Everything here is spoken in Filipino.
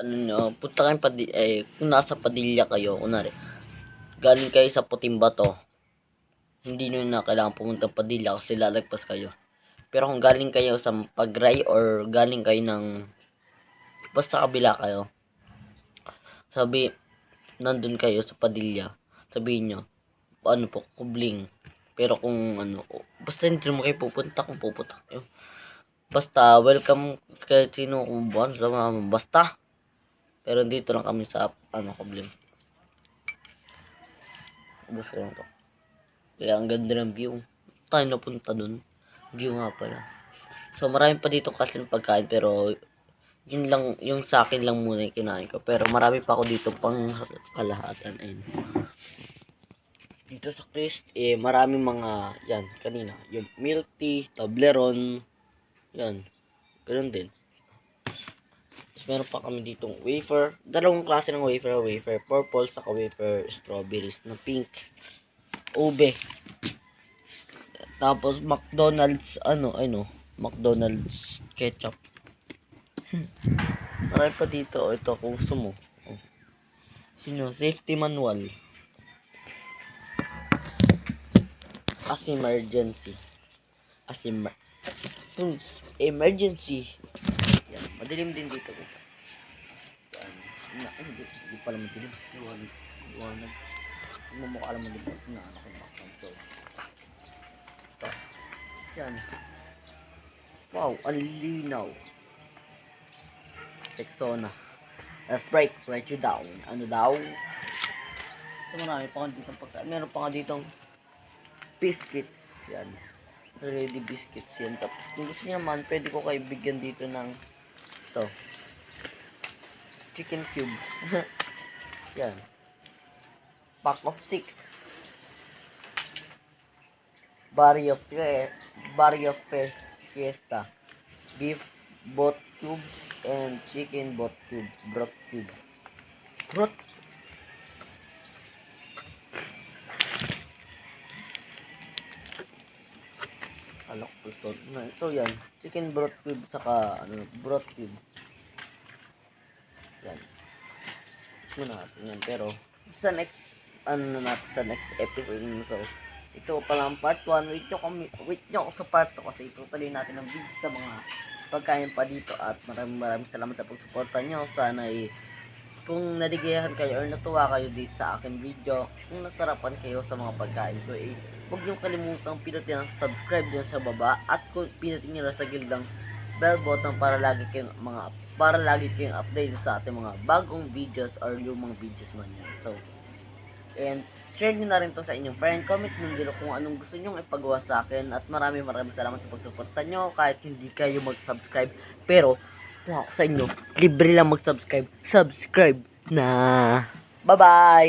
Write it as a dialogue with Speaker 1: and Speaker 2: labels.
Speaker 1: ano nyo, punta kayong kung nasa Padilla kayo, kunwari, galing kayo sa Puting Bato, hindi nyo na kailangan pumunta Padilla kasi lalagpas kayo. Pero kung galing kayo sa Pagray or galing kayo ng basta kabila kayo, nandun kayo sa Padilla, sabihin nyo, ano po, Kubling. Pero kung ano, basta hindi naman kayo pupunta kung pupunta kayo. Basta, welcome kahit sino kung buwan sa mga basta. Pero dito lang kami sa, Kubling. Gusto ko to. Kaya ang ganda ng view. Tayo napunta dun. View nga pala. So, marami pa dito kasi ng pagkain, pero yun lang, yung sa akin lang muna yung kinain ko. Pero marami pa ako dito pang kalahatan. Ayun. Dito sa Christ, maraming mga, yan, kanina, yung milk tea, Toblerone, yan, ganun din. Tapos meron pa kami ditong wafer, dalawang klase ng wafer purple, saka wafer strawberries na pink, ube. Tapos McDonald's, McDonald's ketchup. Marami pa dito, ito kung gusto mo. Sino, safety manual. As emergency. Emergency. Yan, madilim din dito. Yan. Hindi pala madilim. Iwanag. Mamukha lang madilim kasi na ko makam. So, ito. Yan. Wow, ang linaw. Rexona. Let's write you down. Ano daw? So, marami pa nga ditong pagkain. Meron pa nga ditong biscuits. Yan. Ready biscuits yan. Tapos kung gusto niyo naman, pwede ko kayo bigyan dito ng ito. Chicken cube. Yan. Pack of 6. Barrio Fiesta. Beef bot cube and chicken bot cube. Broth cube. Broth. Alok gusto. So yan, chicken broth cube saka broth cube. Yan. Muna natin yan, pero sa next episode. So ito pa lang part 1. Wait nyo ako sa part 2 kasi itutuloy natin ang videos sa mga pagkain pa dito at maraming salamat sa pagsuporta nyo. Sana kung naligayahan kayo or natuwa kayo dito sa aking video, kung nasarapan kayo sa mga pagkain ko, huwag nyo kalimutang pinutin ang subscribe dyan sa baba at kung pinutin nyo lang sa gildang bell button para lagi kayong update sa ating mga bagong videos or yung mga videos man yan. So, and share nyo na rin to sa inyong friend, comment nyo dito kung anong gusto nyo ipagawa sa akin at maraming salamat sa pagsuporta nyo kahit hindi kayo mag-subscribe, pero kung ako sa inyo, libre lang mag-subscribe. Subscribe na. Bye-bye!